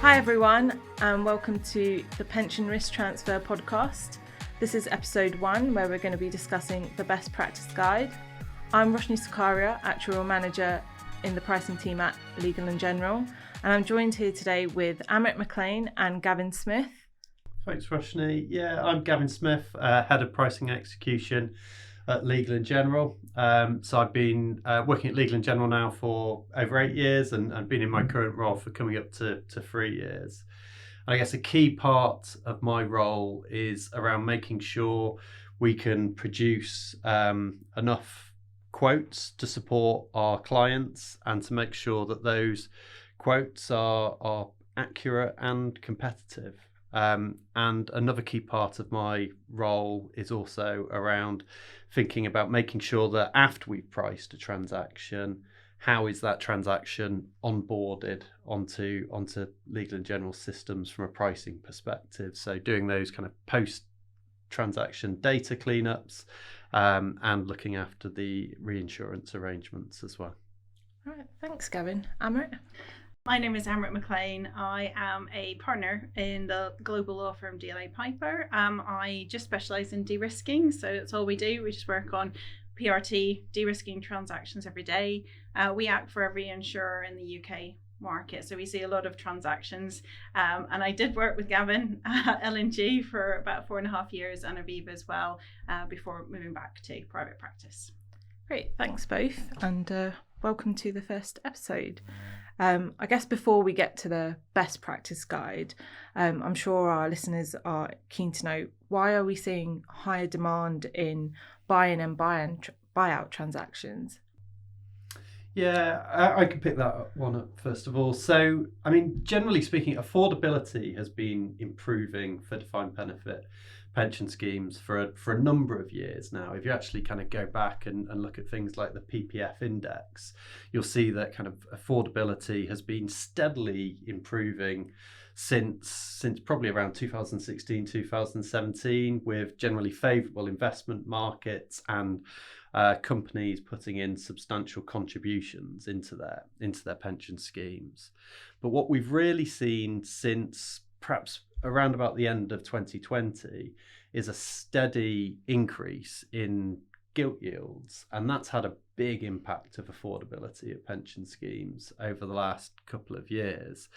Hi everyone, and welcome to the Pension Risk Transfer podcast. This is episode 1, where we're going to be discussing the best practice guide. I'm Roshni Sakaria, Actuarial Manager in the pricing team at Legal & General, and I'm joined here today with Amrit McLean and Gavin Smith. Thanks, Roshni. Yeah, I'm Gavin Smith, Head of Pricing Execution at Legal & General. So I've been working at Legal & General now for over 8 years and been in my current role for coming up to 3 years. And I guess a key part of my role is around making sure we can produce enough quotes to support our clients and to make sure that those quotes are accurate and competitive. And another key part of my role is also around thinking about making sure that after we've priced a transaction, how is that transaction onboarded onto Legal & General systems from a pricing perspective. So doing those kind of post-transaction data cleanups and looking after the reinsurance arrangements as well. All right, thanks Gavin. Amrit? My name is Amrit McLean. I am a partner in the global law firm DLA Piper. I just specialise in de-risking, so that's all we do. We just work on PRT de-risking transactions every day. We act for every insurer in the UK market, so we see a lot of transactions. And I did work with Gavin at L&G for about 4.5 years and Aviva as well before moving back to private practice. Great, thanks both, and welcome to the first episode. I guess before we get to the best practice guide, I'm sure our listeners are keen to know, why are we seeing higher demand in buy-in and buyout transactions? Yeah, I could pick that one up first of all. So, I mean, generally speaking, affordability has been improving for defined benefit pension schemes for a number of years now. If you actually kind of go back and look at things like the PPF index, you'll see that kind of affordability has been steadily improving since probably around 2016, 2017, with generally favourable investment markets and companies putting in substantial contributions into their pension schemes. But what we've really seen since perhaps around about the end of 2020 is a steady increase in gilt yields, and that's had a big impact of affordability of pension schemes over the last couple of years.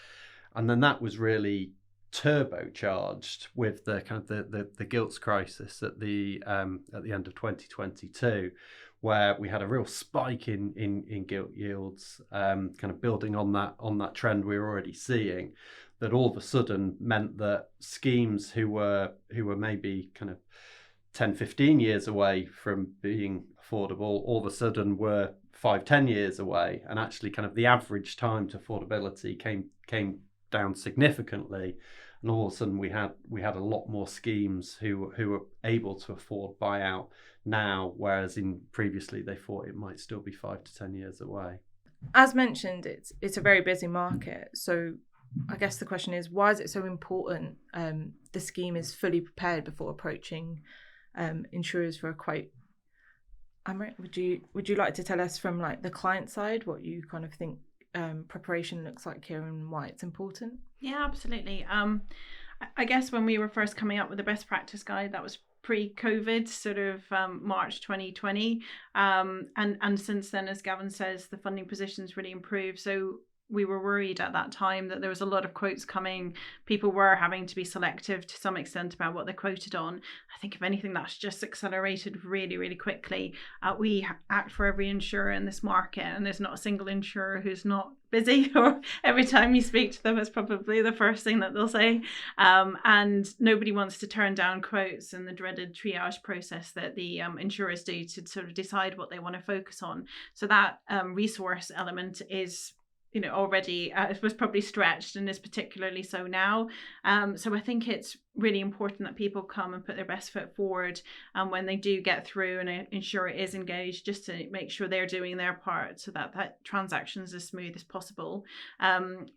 And then that was really turbocharged with the kind of the gilts crisis at the end of 2022, where we had a real spike in gilt yields, kind of building on that trend we were already seeing. That all of a sudden meant that schemes who were maybe kind of 10-15 years away from being affordable all of a sudden were 5-10 years away, and actually kind of the average time to affordability came down significantly, and all of a sudden we had a lot more schemes who were able to afford buyout now, whereas in previously they thought it might still be 5-10 years away. As mentioned, it's a very busy market, so I guess the question is, why is it so important the scheme is fully prepared before approaching insurers for a quote? Amrit, would you like to tell us from like the client side what you kind of think preparation looks like here and why it's important? Yeah, absolutely. I guess when we were first coming up with the best practice guide, that was pre-COVID, sort of March 2020. And since then, as Gavin says, the funding position's really improved. So we were worried at that time that there was a lot of quotes coming. People were having to be selective to some extent about what they quoted on. I think if anything, that's just accelerated really, really quickly. We act for every insurer in this market, and there's not a single insurer who's not busy, or every time you speak to them, it's probably the first thing that they'll say. And nobody wants to turn down quotes and the dreaded triage process that the insurers do to sort of decide what they want to focus on. So that resource element is already it was probably stretched and is particularly so now. So I think it's really important that people come and put their best foot forward, and when they do get through and an insurer is engaged, just to make sure they're doing their part so that transaction's as smooth as possible.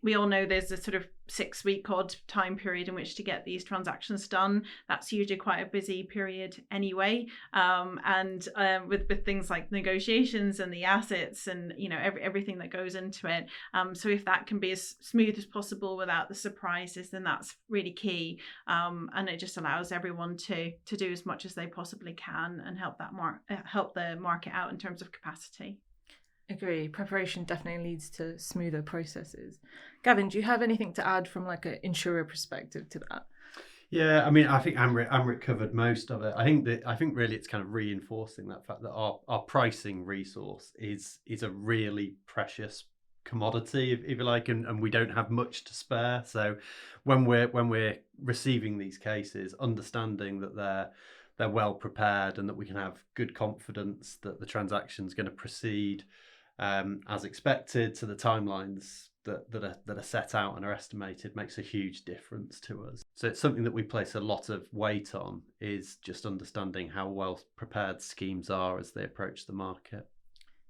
We all know there's a sort of 6-week odd time period in which to get these transactions done. That's usually quite a busy period anyway, and with things like negotiations and the assets and everything that goes into it. So if that can be as smooth as possible without the surprises, then that's really key. And it just allows everyone to do as much as they possibly can and help the market out in terms of capacity. Agree. Preparation definitely leads to smoother processes. Gavin, do you have anything to add from like an insurer perspective to that? Yeah, I mean, I think Amrit covered most of it. I think really it's kind of reinforcing that fact that our pricing resource is a really precious commodity, if you like, and we don't have much to spare. So when we're receiving these cases, understanding that they're well prepared and that we can have good confidence that the transaction's going to proceed as expected to the timelines that are set out and are estimated makes a huge difference to us. So it's something that we place a lot of weight on, is just understanding how well prepared schemes are as they approach the market.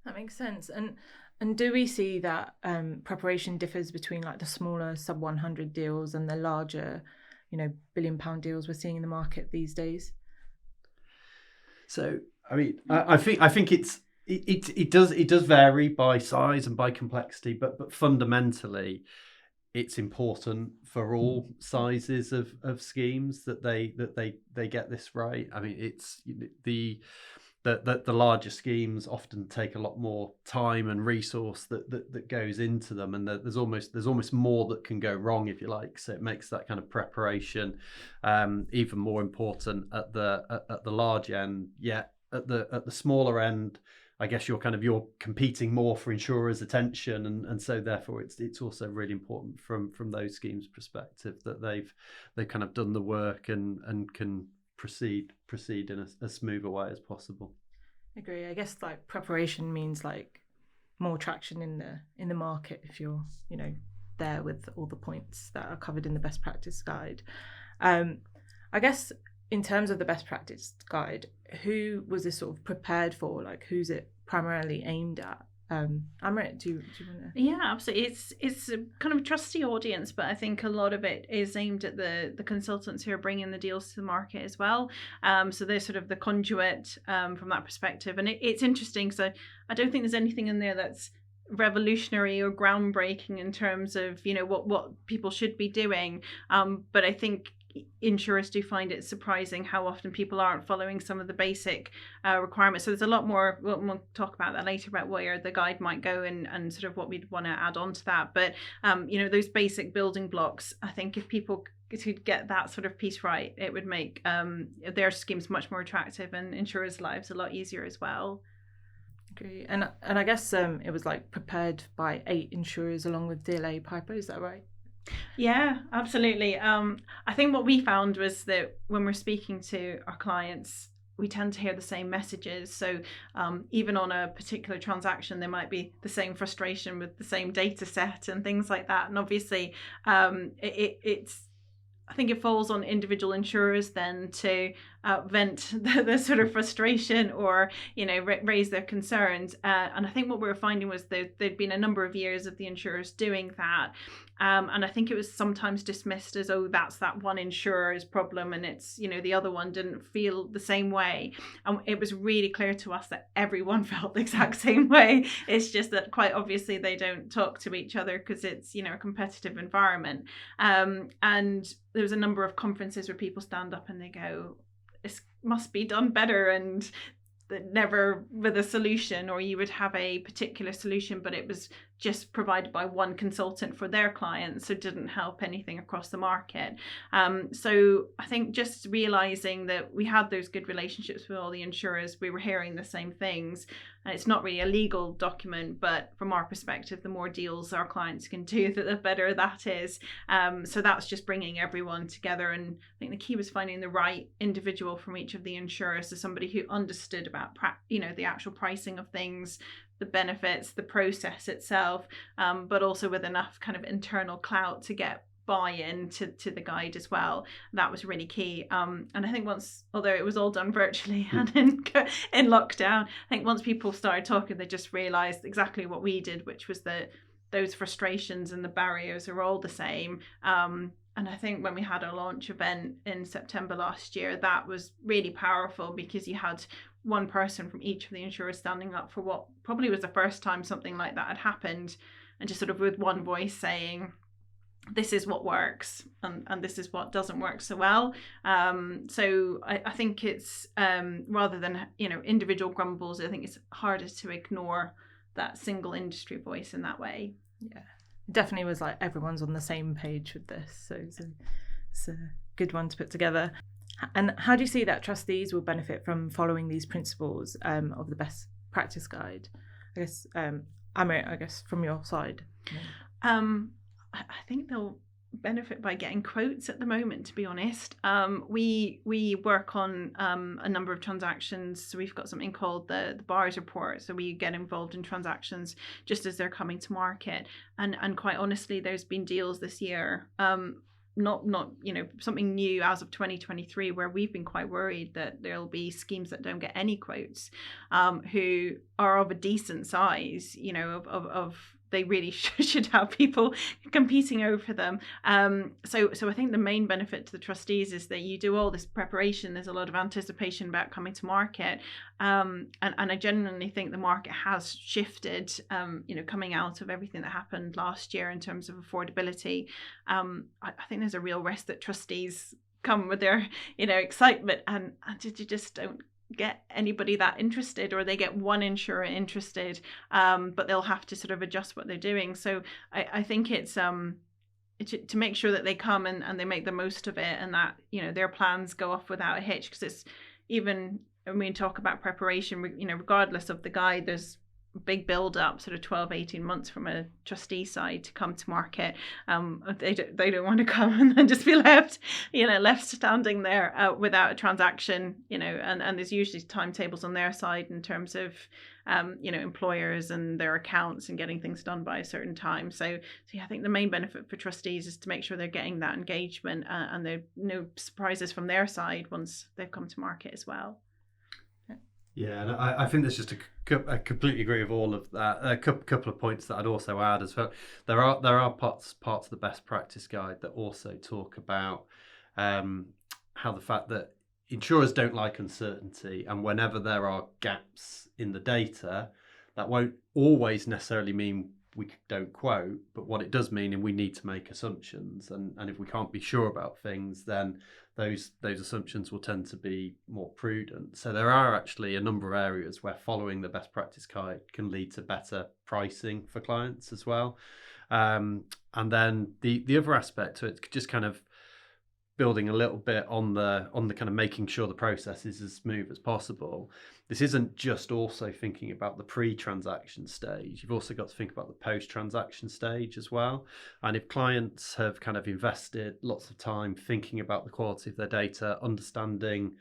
That makes sense. And do we see that preparation differs between like the smaller sub 100 deals and the larger, £1 billion deals we're seeing in the market these days? So I mean, I think it does vary by size and by complexity, but fundamentally, it's important for all sizes of schemes that they get this right. I mean, it's the larger schemes often take a lot more time and resource that goes into them, and there's almost more that can go wrong, if you like. So it makes that kind of preparation even more important at the large end. Yet at the smaller end, I guess you're competing more for insurers' attention, and so therefore it's also really important from those schemes' perspective that they've kind of done the work and can proceed in a smoother way as possible. Agree. I guess like preparation means like more traction in the market if you're there with all the points that are covered in the best practice guide. I guess in terms of the best practice guide, who was this sort of prepared for? Like, who's it primarily aimed at? Amrit, do you want to? Yeah, absolutely. It's a kind of trustee audience, but I think a lot of it is aimed at the consultants who are bringing the deals to the market as well. So they're sort of the conduit from that perspective. And it's interesting. So I don't think there's anything in there that's revolutionary or groundbreaking in terms of what people should be doing. But I think insurers do find it surprising how often people aren't following some of the basic requirements. So there's a lot more. We'll talk about that later about where the guide might go and sort of what we'd want to add on to that. But those basic building blocks, I think if people could get that sort of piece right, it would make their schemes much more attractive and insurers' lives a lot easier as well. Agree. And I guess it was like prepared by 8 insurers along with DLA Piper. Is that right? Yeah, absolutely. I think what we found was that when we're speaking to our clients, we tend to hear the same messages. So even on a particular transaction, there might be the same frustration with the same data set and things like that. And obviously, I think it falls on individual insurers then to vent the sort of frustration or raise their concerns. And I think what we were finding was there'd been a number of years of the insurers doing that. And I think it was sometimes dismissed as, oh, that's that one insurer's problem, and it's the other one didn't feel the same way. And it was really clear to us that everyone felt the exact same way. It's just that quite obviously they don't talk to each other because it's a competitive environment. And there was a number of conferences where people stand up and they go, this must be done better, and never with a solution, or you would have a particular solution but it was just provided by one consultant for their clients, so it didn't help anything across the market. So I think just realizing that we had those good relationships with all the insurers, we were hearing the same things, and it's not really a legal document, but from our perspective, the more deals our clients can do, the better that is. So that's just bringing everyone together, and I think the key was finding the right individual from each of the insurers, so somebody who understood about the actual pricing of things, the benefits, the process itself, but also with enough kind of internal clout to get buy-in to the guide as well. That was really key. And I think once, although it was all done virtually and in lockdown, I think once people started talking, they just realised exactly what we did, which was that those frustrations and the barriers are all the same. And I think when we had our launch event in September last year, that was really powerful because you had one person from each of the insurers standing up for what probably was the first time something like that had happened, and just sort of with one voice saying, this is what works and this is what doesn't work so well. So I think it's rather than, individual grumbles, I think it's harder to ignore that single industry voice in that way. Yeah, definitely was like everyone's on the same page with this, so it's a good one to put together. And how do you see that trustees will benefit from following these principles of the best practice guide? I guess Amrit, from your side. I think they'll benefit by getting quotes at the moment, to be honest. We work on a number of transactions, so we've got something called the buyers report, so we get involved in transactions just as they're coming to market, and quite honestly there's been deals this year, not something new as of 2023, where we've been quite worried that there'll be schemes that don't get any quotes, who are of a decent size, of they really should have people competing over them. So I think the main benefit to the trustees is that you do all this preparation. There's a lot of anticipation about coming to market. And I genuinely think the market has shifted, coming out of everything that happened last year in terms of affordability. I think there's a real risk that trustees come with their, excitement and you just don't get anybody that interested, or they get one insurer interested, but they'll have to sort of adjust what they're doing. So I think it's to make sure that they come and they make the most of it, and that their plans go off without a hitch, because it's, even when we talk about preparation, regardless of the guide, there's big build up, sort of 12-18 months from a trustee side to come to market. They don't want to come and then just be left standing there without a transaction, and there's usually timetables on their side in terms of employers and their accounts and getting things done by a certain time. So yeah, I think the main benefit for trustees is to make sure they're getting that engagement, and there are no surprises from their side once they've come to market as well. Yeah, and I think there's just I completely agree with all of that. A couple of points that I'd also add as well. There are parts of the best practice guide that also talk about how the fact that insurers don't like uncertainty, and whenever there are gaps in the data, that won't always necessarily mean we don't quote, but what it does mean is we need to make assumptions, and if we can't be sure about things, then those assumptions will tend to be more prudent. So there are actually a number of areas where following the best practice guide can lead to better pricing for clients as well. And then the other aspect to it, just kind of building a little bit on the kind of making sure the process is as smooth as possible. This isn't just also thinking about the pre-transaction stage. You've also got to think about the post-transaction stage as well. And if clients have kind of invested lots of time thinking about the quality of their data, understanding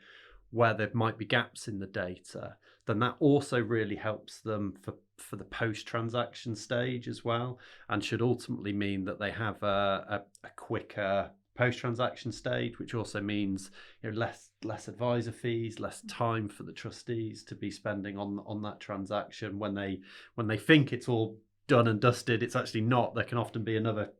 where there might be gaps in the data, then that also really helps them for the post-transaction stage as well, and should ultimately mean that they have a quicker post-transaction stage, which also means less advisor fees, less time for the trustees to be spending on that transaction. When they think it's all done and dusted, it's actually not. There can often be another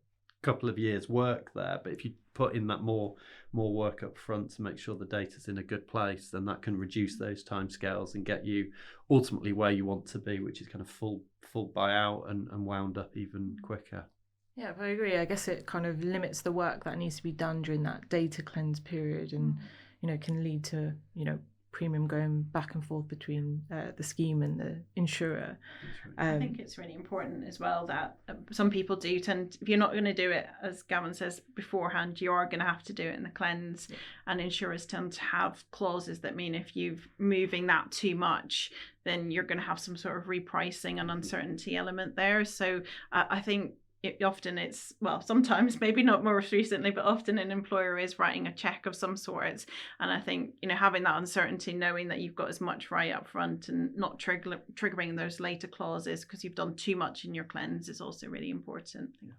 couple of years work there, but if you put in that more work up front to make sure the data's in a good place, then that can reduce those timescales and get you ultimately where you want to be, which is kind of full buyout and wound up even quicker. Yeah, I agree. I guess it kind of limits the work that needs to be done during that data cleanse period, and can lead to premium going back and forth between the scheme and the insurer. I think it's really important as well that some people do tend, if you're not going to do it, as Gavin says beforehand, you are going to have to do it in the cleanse. Yeah. And insurers tend to have clauses that mean if you're moving that too much, then you're going to have some sort of repricing and uncertainty element there. So I think sometimes, maybe not most recently, but often an employer is writing a check of some sort. And I think, having that uncertainty, knowing that you've got as much right up front and not triggering those later clauses because you've done too much in your cleanse, is also really important. Yeah.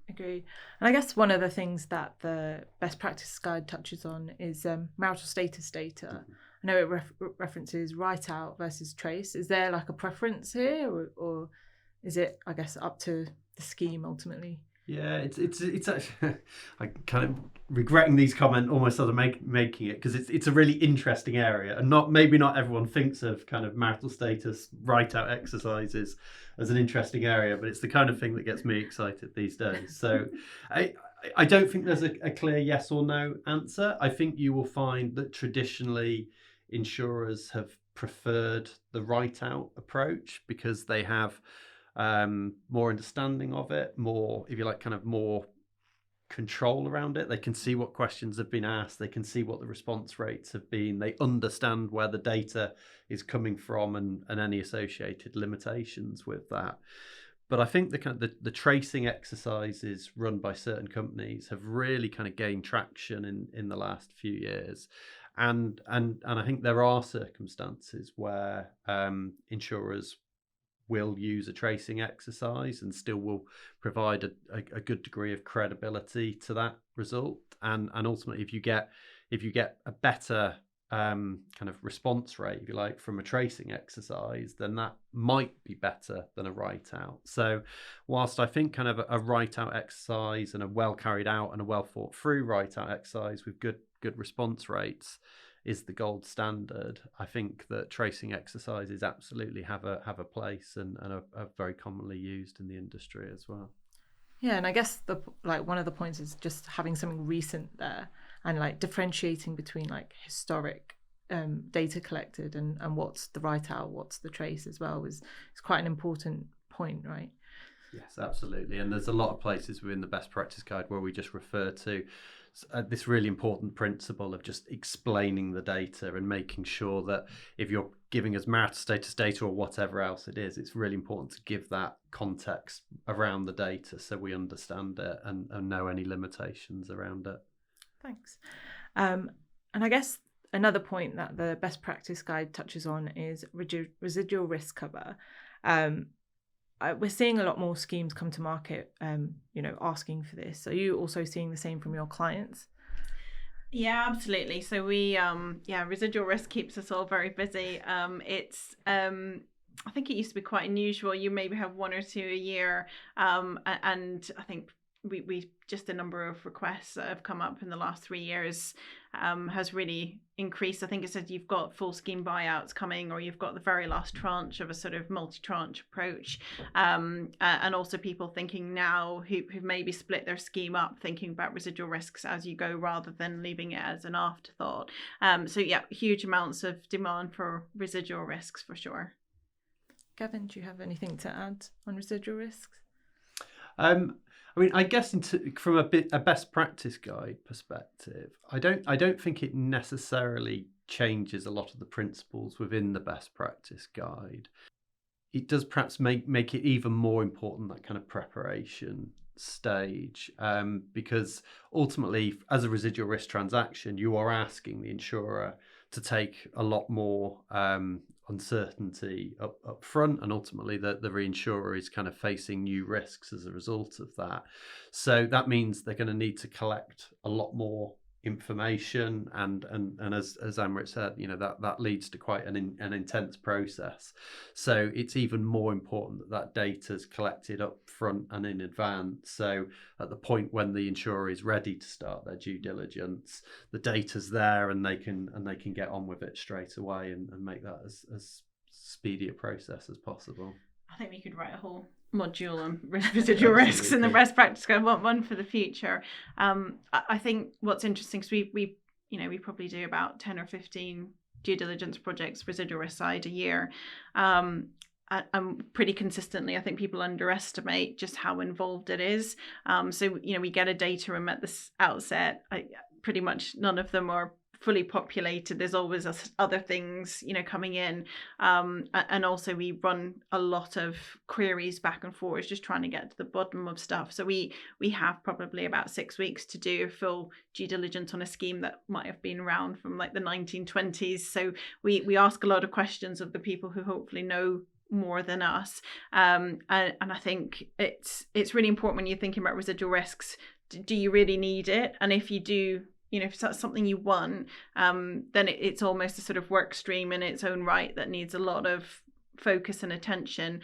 Agree. And I guess one of the things that the best practice guide touches on is marital status data. I know it references write out versus trace. Is there like a preference here, or is it, I guess, up to the scheme ultimately? Yeah, it's actually, I kind of regretting these comments almost sort of making it, because it's a really interesting area, and maybe not everyone thinks of kind of marital status write out exercises as an interesting area, but it's the kind of thing that gets me excited these days. So I don't think there's a clear yes or no answer. I think you will find that traditionally insurers have preferred the write out approach because they have more understanding of it, more, if you like, kind of more control around it. They can see what questions have been asked, they can see what the response rates have been, they understand where the data is coming from and any associated limitations with that. But I think the kind of the tracing exercises run by certain companies have really kind of gained traction in the last few years. And I think there are circumstances where insurers will use a tracing exercise and still will provide a good degree of credibility to that result. And ultimately, if you get a better kind of response rate, if you like, from a tracing exercise, then that might be better than a write out. So whilst I think kind of a write out exercise and a well carried out and a well thought through write out exercise with good response rates is the gold standard, I think that tracing exercises absolutely have a place and are very commonly used in the industry as well. Yeah, and I guess one of the points is just having something recent there and like differentiating between like historic data collected and what's the write out, what's the trace as well is quite an important point, right? Yes, absolutely. And there's a lot of places within the best practice guide where we just refer to this really important principle of just explaining the data and making sure that if you're giving us marital status data or whatever else it is, it's really important to give that context around the data so we understand it and know any limitations around it. Thanks. And I guess another point that the best practice guide touches on is residual risk cover. We're seeing a lot more schemes come to market, asking for this. Are you also seeing the same from your clients? Yeah, absolutely. So we, residual risk keeps us all very busy. It's, I think it used to be quite unusual. You maybe have one or two a year, and I think we just the number of requests that have come up in the last 3 years has really increased. I think it said you've got full scheme buyouts coming, or you've got the very last tranche of a sort of multi-tranche approach, and also people thinking now who maybe split their scheme up, thinking about residual risks as you go rather than leaving it as an afterthought. So yeah, huge amounts of demand for residual risks for sure. Gavin, do you have anything to add on residual risks? I mean, I guess from a best practice guide perspective, I don't think it necessarily changes a lot of the principles within the best practice guide. It does perhaps make it even more important, that kind of preparation stage, because ultimately, as a residual risk transaction, you are asking the insurer to take a lot more uncertainty up front, and ultimately the reinsurer is kind of facing new risks as a result of that. So that means they're going to need to collect a lot more information, and as Amrit said, that leads to quite an intense process. So it's even more important that data is collected up front and in advance. So at the point when the insurer is ready to start their due diligence, the data's there and they can get on with it straight away and make that as speedy a process as possible. I think we could write a whole module on residual risks in the best practice guide. I want one for the future. I think what's interesting is we probably do about 10 or 15 due diligence projects residual risk side a year. And pretty consistently, I think people underestimate just how involved it is. So we get a data room at the outset. Pretty much none of them are fully populated. There's always other things coming in, and also we run a lot of queries back and forth, just trying to get to the bottom of stuff. So we have probably about 6 weeks to do a full due diligence on a scheme that might have been around from like the 1920s. So we ask a lot of questions of the people who hopefully know more than us. And I think it's really important when you're thinking about residual risks. Do you really need it? And if you do, if that's something you want, then it's almost a sort of work stream in its own right that needs a lot of focus and attention.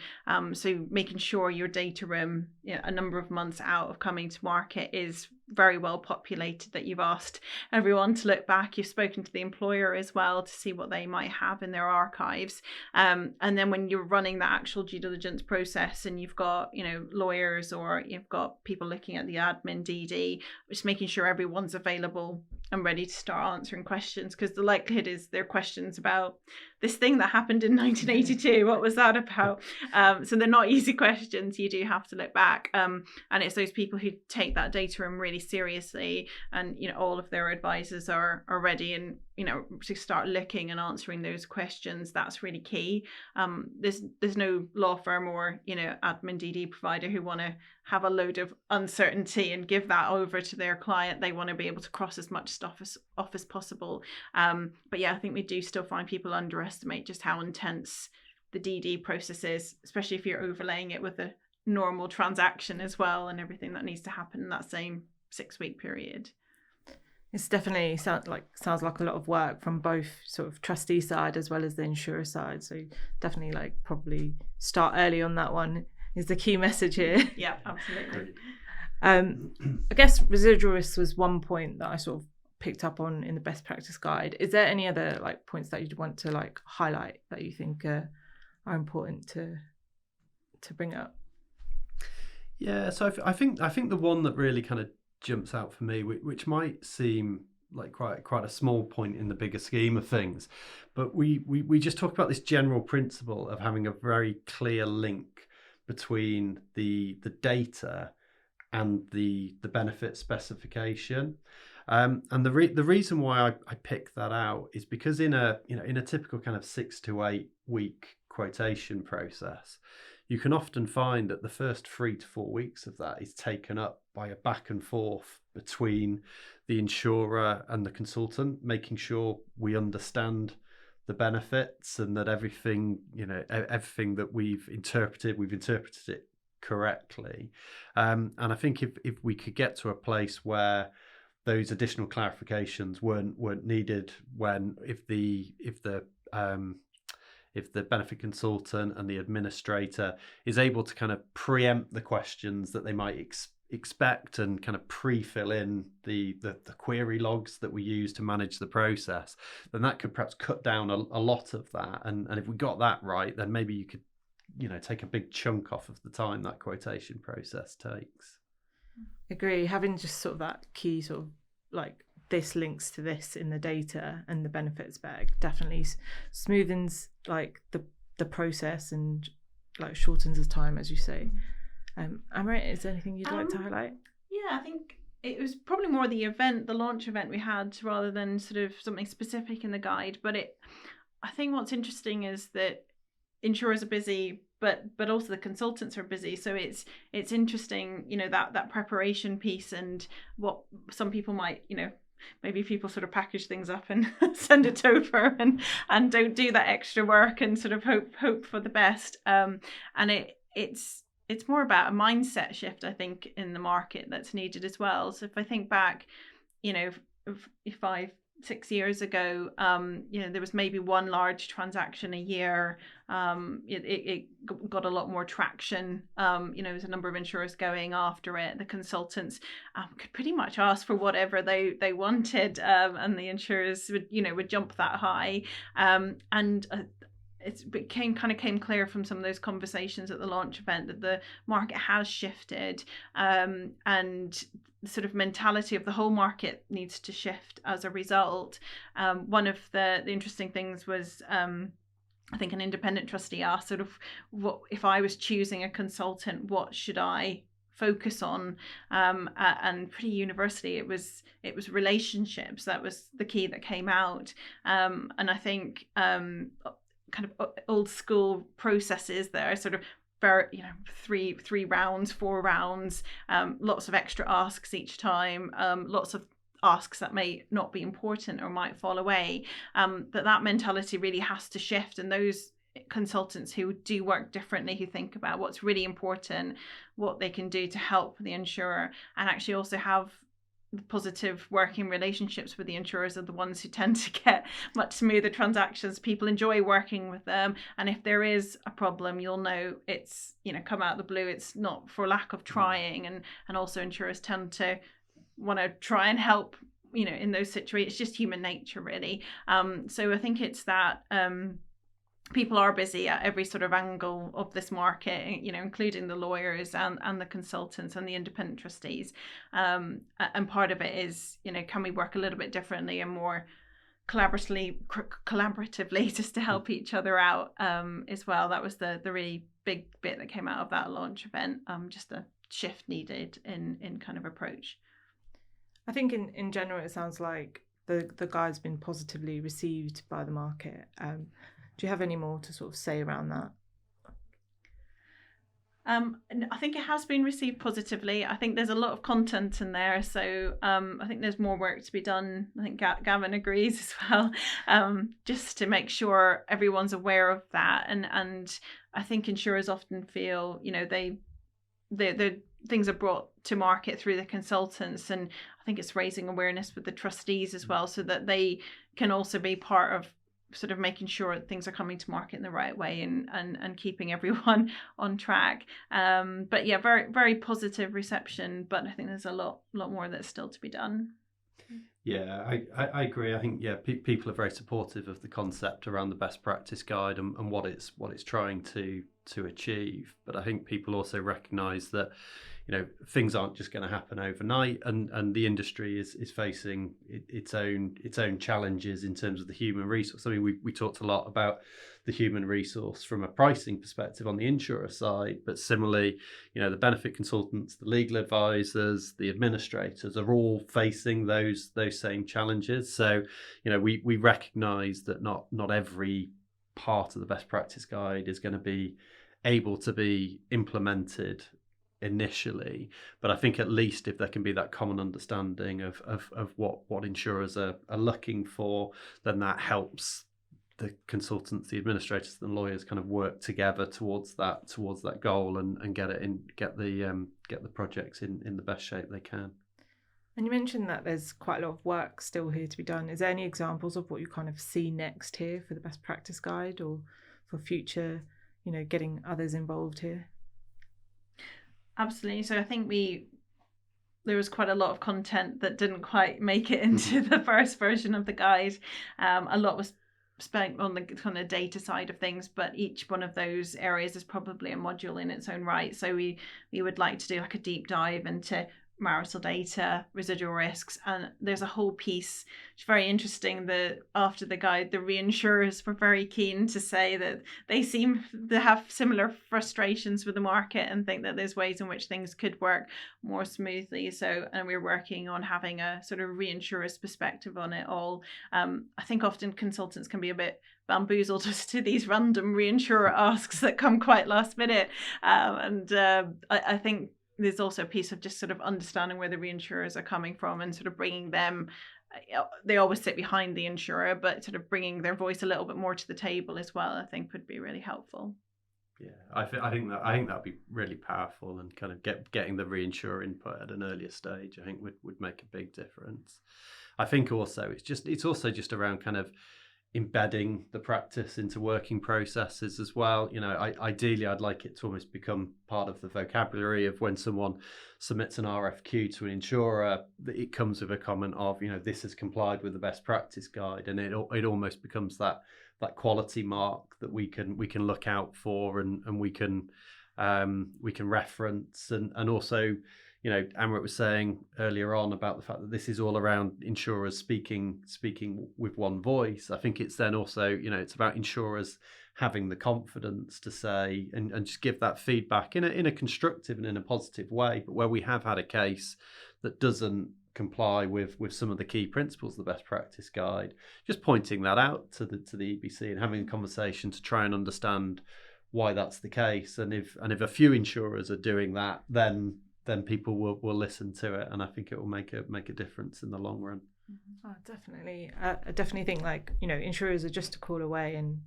So making sure your data room, a number of months out of coming to market, is very well populated, that you've asked everyone to look back, you've spoken to the employer as well to see what they might have in their archives, and then when you're running the actual due diligence process and you've got lawyers or you've got people looking at the admin DD, just making sure everyone's available and ready to start answering questions, because the likelihood is there are questions about this thing that happened in 1982, what was that about? So they're not easy questions. You do have to look back, and it's those people who take that data room really seriously, and all of their advisors are ready and to start looking and answering those questions. That's really key. There's no law firm or admin DD provider who want to have a load of uncertainty and give that over to their client. They want to be able to cross as much stuff off as possible. But yeah, I think we do still find people underestimate just how intense the DD process is, especially if you're overlaying it with a normal transaction as well, and everything that needs to happen in that same 6-week period. It's definitely sounds like a lot of work from both sort of trustee side as well as the insurer side. So definitely probably start early on that one is the key message here. Yeah, absolutely. I guess residual risk was one point that I sort of picked up on in the best practice guide. Is there any other points that you'd want to highlight that you think are important to bring up? Yeah, so I think the one that really kind of jumps out for me, which might seem like quite a small point in the bigger scheme of things, but we just talk about this general principle of having a very clear link between the data and the benefit specification. And the reason why I picked that out is because in a typical kind of 6 to 8 week quotation process, you can often find that the first 3 to 4 weeks of that is taken up by a back and forth between the insurer and the consultant, making sure we understand the benefits and that everything that we've interpreted it correctly. And I think if we could get to a place where those additional clarifications weren't needed, if the benefit consultant and the administrator is able to kind of preempt the questions that they might expect and kind of pre-fill in the query logs that we use to manage the process, then that could perhaps cut down a lot of that. And if we got that right, then maybe you could take a big chunk off of the time that quotation process takes. Agree. Having just sort of that key sort of this links to this in the data and the benefit spec definitely smoothens the process and shortens the time, as you say. Amrit, is there anything you'd like to highlight? Yeah, I think it was probably more the launch event we had, rather than sort of something specific in the guide. But I think what's interesting is that insurers are busy, but also the consultants are busy. So it's interesting, that preparation piece and what some people might, maybe people sort of package things up and send it over and don't do that extra work and sort of hope for the best. And it's more about a mindset shift, I think, in the market that's needed as well. So if I think back, 5-6 years ago, there was maybe one large transaction a year. It got a lot more traction. There's a number of insurers going after it. The consultants could pretty much ask for whatever they wanted, and the insurers would jump that high. It came clear from some of those conversations at the launch event that the market has shifted, and the sort of mentality of the whole market needs to shift as a result. One of the interesting things was, I think an independent trustee asked sort of, what if I was choosing a consultant, what should I focus on? And pretty universally it was relationships. That was the key that came out. And I think kind of old school processes that are sort of very, 3 rounds, 4 rounds, lots of extra asks each time, lots of asks that may not be important or might fall away. That mentality really has to shift, and those consultants who do work differently, who think about what's really important, what they can do to help the insurer, and actually also have positive working relationships with the insurers are the ones who tend to get much smoother transactions. People enjoy working with them, and if there is a problem, you'll know it's, you know, come out of the blue. It's not for lack of trying, and also insurers tend to want to try and help, you know, in those situations. It's just human nature, really. So I think it's that people are busy at every sort of angle of this market, you know, including the lawyers and the consultants and the independent trustees. And part of it is, you know, can we work a little bit differently and more collaboratively just to help each other out as well. That was the really big bit that came out of that launch event, just a shift needed in kind of approach. I think in general, it sounds like the guide's been positively received by the market. Do you have any more to sort of say around that? I think it has been received positively. I think there's a lot of content in there, so I think there's more work to be done. I think Gavin agrees as well, just to make sure everyone's aware of that. And I think insurers often feel, you know, the things are brought to market through the consultants, and I think it's raising awareness with the trustees as well, so that they can also be part of sort of making sure things are coming to market in the right way and keeping everyone on track. But yeah, very, very positive reception, but I think there's a lot more that's still to be done. Yeah, I agree. I think, yeah, people are very supportive of the concept around the best practice guide and what it's trying to achieve. But I think people also recognise that, you know, things aren't just going to happen overnight, and the industry is facing its own challenges in terms of the human resource. I mean, we talked a lot about the human resource from a pricing perspective on the insurer side, but similarly, you know, the benefit consultants, the legal advisors, the administrators are all facing those same challenges. So, you know, we recognise that not every part of the best practice guide is going to be able to be implemented initially, but I think at least if there can be that common understanding of what insurers are looking for, then that helps the consultants, the administrators, and lawyers kind of work together towards that goal and get the projects in the best shape they can. And you mentioned that there's quite a lot of work still here to be done. Is there any examples of what you kind of see next here for the best practice guide, or for future, you know, getting others involved here? Absolutely. So I think there was quite a lot of content that didn't quite make it into the first version of the guide. A lot was spent on the kind of data side of things, but each one of those areas is probably a module in its own right. So we would like to do like a deep dive into marital data, residual risks, and there's a whole piece. It's very interesting that after the guide, the reinsurers were very keen to say that they seem to have similar frustrations with the market and think that there's ways in which things could work more smoothly. So, and we're working on having a sort of reinsurer's perspective on it all. I think often consultants can be a bit bamboozled as to these random reinsurer asks that come quite last minute. I think there's also a piece of just sort of understanding where the reinsurers are coming from and sort of bringing them. They always sit behind the insurer, but sort of bringing their voice a little bit more to the table as well, I think would be really helpful. Yeah, I think that'd be really powerful, and kind of getting the reinsurer input at an earlier stage, I think would make a big difference. I think also it's also just around kind of embedding the practice into working processes as well. You know, ideally I'd like it to almost become part of the vocabulary of when someone submits an RFQ to an insurer, that it comes with a comment of, you know, this has complied with the best practice guide, and it almost becomes that quality mark that we can look out for and we can reference, and also, you know, Amrit was saying earlier on about the fact that this is all around insurers speaking with one voice. I think it's then also, you know, it's about insurers having the confidence to say and just give that feedback in a constructive and in a positive way. But where we have had a case that doesn't comply with some of the key principles of the best practice guide, just pointing that out to the EBC and having a conversation to try and understand why that's the case. And if a few insurers are doing that, then people will listen to it, and I think it will make a difference in the long run. Oh, definitely. I definitely think, like, you know, insurers are just a call away, and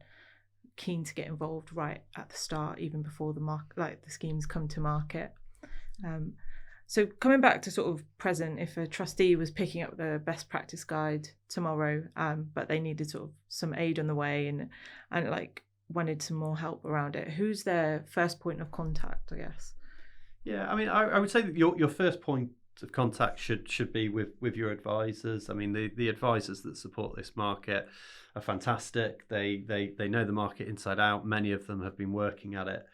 keen to get involved right at the start, even before the schemes come to market. So coming back to sort of present, if a trustee was picking up the best practice guide tomorrow, but they needed sort of some aid on the way and like wanted some more help around it, who's their first point of contact, I guess? Yeah, I mean, I would say that your first point of contact should be with your advisors. I mean, the advisors that support this market are fantastic. They know the market inside out. Many of them have been working at it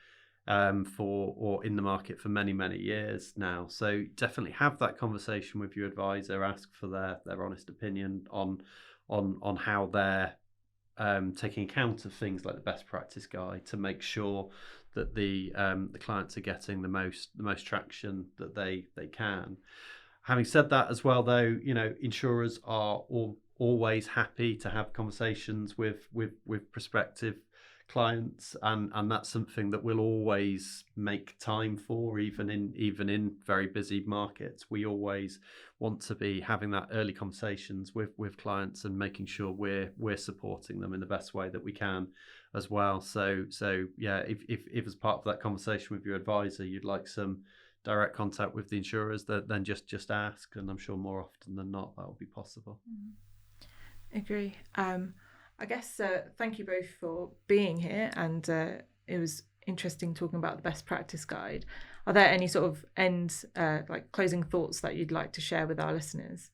or in the market for many years now. So definitely have that conversation with your advisor. Ask for their honest opinion on how they're taking account of things like the best practice guide to make sure that the clients are getting the most traction that they can. Having said that as well, though, insurers are always happy to have conversations with prospective clients, and that's something that we'll always make time for, even in very busy markets. We always want to be having that early conversations with clients and making sure we're supporting them in the best way that we can as well. So yeah, if as part of that conversation with your advisor you'd like some direct contact with the insurers, then just ask, and I'm sure more often than not that will be possible. Agree. I guess thank you both for being here, and it was interesting talking about the best practice guide. Are there any sort of like closing thoughts that you'd like to share with our listeners?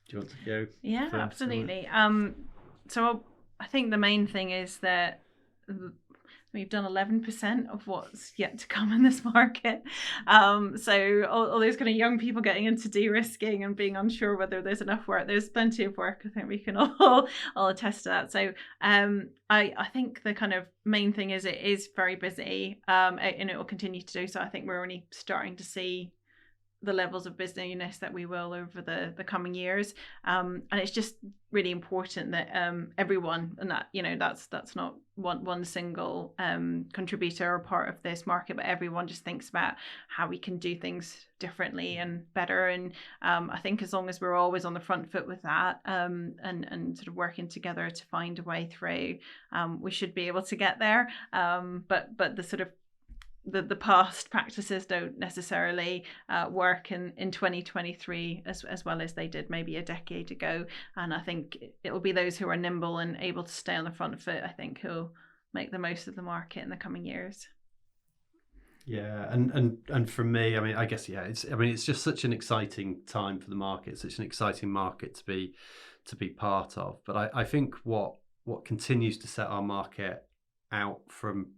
Do you want to go? Yeah, absolutely. So I think the main thing is that we've done 11% of what's yet to come in this market. So all those kind of young people getting into de-risking and being unsure whether there's enough work, there's plenty of work. I think we can all attest to that. So I think the kind of main thing is it is very busy, and it will continue to do so. I think we're only starting to see the levels of busyness that we will over the coming years, and it's just really important that everyone, and that that's not one single contributor or part of this market, but everyone just thinks about how we can do things differently and better. And I think as long as we're always on the front foot with that, and sort of working together to find a way through, we should be able to get there. But the sort of the past practices don't necessarily work in 2023 as well as they did maybe a decade ago. And I think it will be those who are nimble and able to stay on the front foot, I think, who'll make the most of the market in the coming years. Yeah, and for me, I mean, I guess, yeah, it's just such an exciting time for the market, such an exciting market to be part of. But I think what continues to set our market out from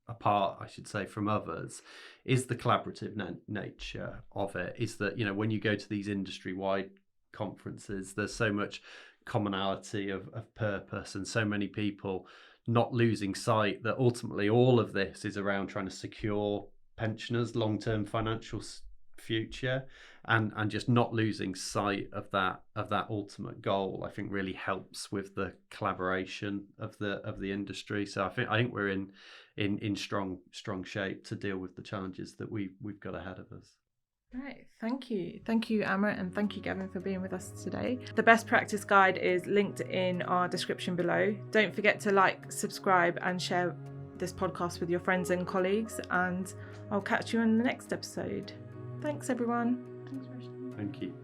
apart, I should say, from others, is the collaborative nature of it. Is that, when you go to these industry-wide conferences, there's so much commonality of purpose, and so many people not losing sight that ultimately all of this is around trying to secure pensioners' long-term financial future, and just not losing sight of that ultimate goal, I think really helps with the collaboration of the industry. So I think we're in strong shape to deal with the challenges that we've got ahead of us. Right, thank you Amrit, and thank you Gavin for being with us today. The best practice guide is linked in our description below. Don't forget to like, subscribe and share this podcast with your friends and colleagues, and I'll catch you in the next episode. Thanks everyone. Thank you.